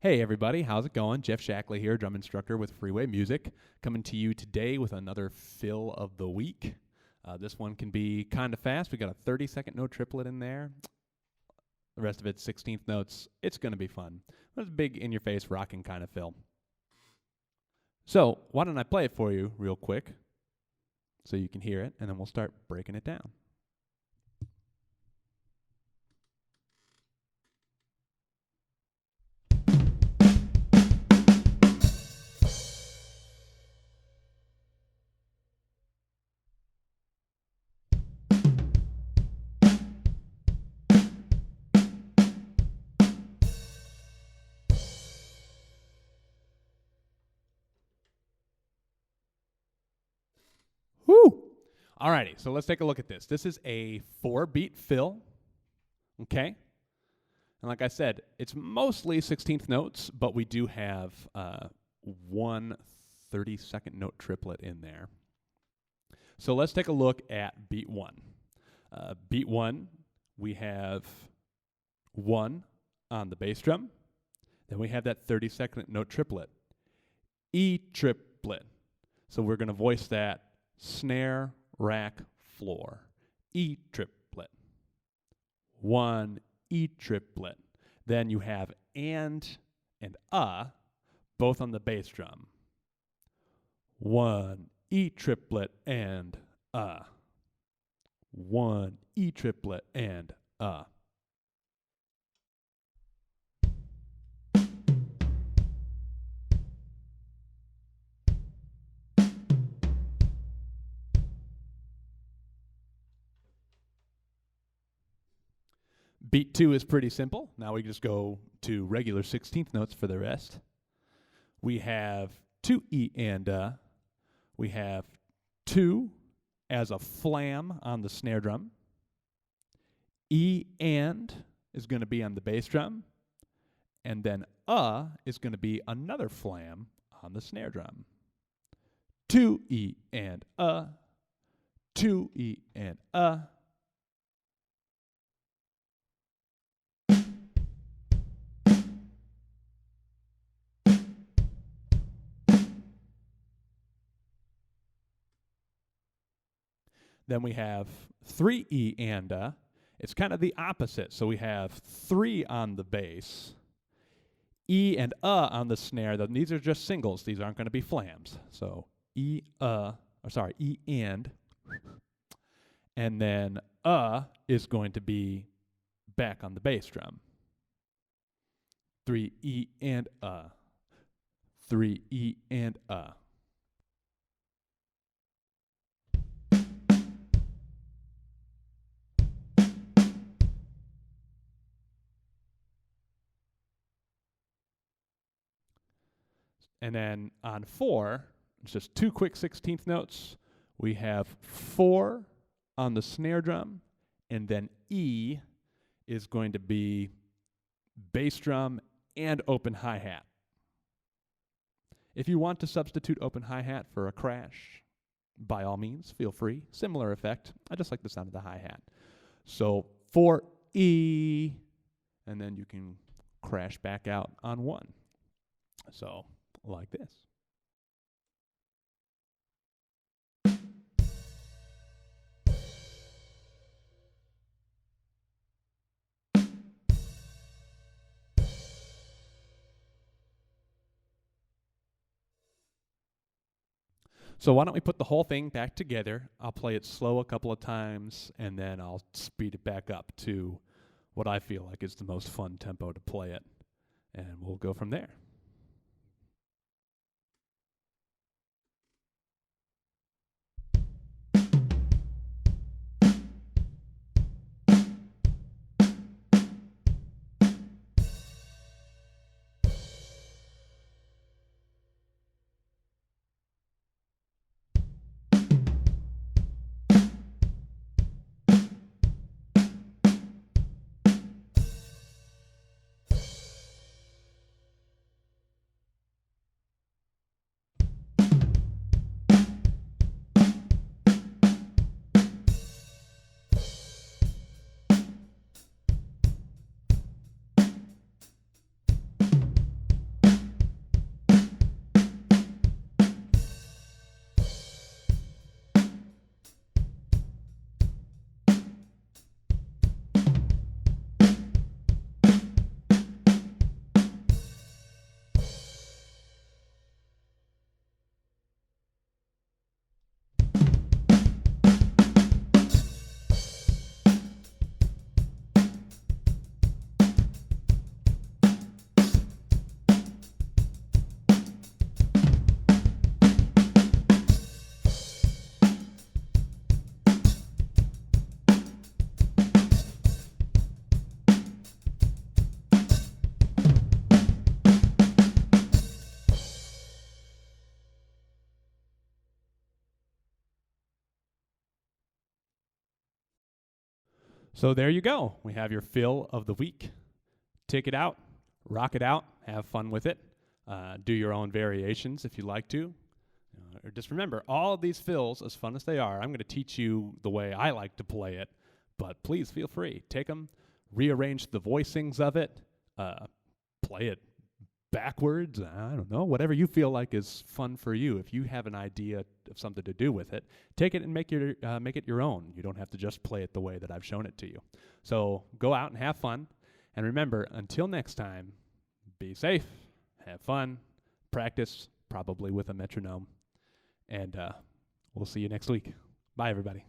Hey everybody, how's it going? Jeff Shackley here, drum instructor with Freeway Music, coming to you today with another fill of the week. This one can be kind of fast. We got a 30-second note triplet in there. The rest of it's 16th notes. It's going to be fun. It's a big in-your-face rocking kind of fill. So why don't I play it for you real quick so you can hear it, and then we'll start breaking it down. Woo! Alrighty, so let's take a look at this. This is a 4-beat fill, okay? And like I said, it's mostly 16th notes, but we do have one 30-second note triplet in there. So let's take a look at beat 1. Beat 1, we have 1 on the bass drum. Then we have that 30-second note triplet, E triplet. So we're going to voice that snare, rack, floor, E triplet. 1 E triplet. Then you have and both on the bass drum. 1 E triplet and 1 E triplet and Beat 2 is pretty simple. Now we just go to regular 16th notes for the rest. We have 2 E and we have 2 as a flam on the snare drum. E and is going to be on the bass drum. And then is going to be another flam on the snare drum. 2 E and 2 E and Then we have 3 E and It's kind of the opposite. So we have 3 on the bass, E and on the snare. These are just singles. These aren't going to be flams. So E and then is going to be back on the bass drum. 3 E and 3 E and And then on 4, it's just 2 quick 16th notes. We have 4 on the snare drum, and then E is going to be bass drum and open hi-hat. If you want to substitute open hi-hat for a crash, by all means, feel free. Similar effect. I just like the sound of the hi-hat. So 4 E, and then you can crash back out on 1. So like this. So why don't we put the whole thing back together? I'll play it slow a couple of times, and then I'll speed it back up to what I feel like is the most fun tempo to play it. And we'll go from there. So there you go. We have your fill of the week. Take it out, rock it out, have fun with it. Do your own variations if you like to. Or just remember, all of these fills, as fun as they are, I'm going to teach you the way I like to play it. But please feel free. Take them, rearrange the voicings of it, play it backwards. I don't know. Whatever you feel like is fun for you. If you have an idea of something to do with it, take it and make it your own. You don't have to just play it the way that I've shown it to you. So go out and have fun. And remember, until next time, be safe, have fun, practice, probably with a metronome. And we'll see you next week. Bye, everybody.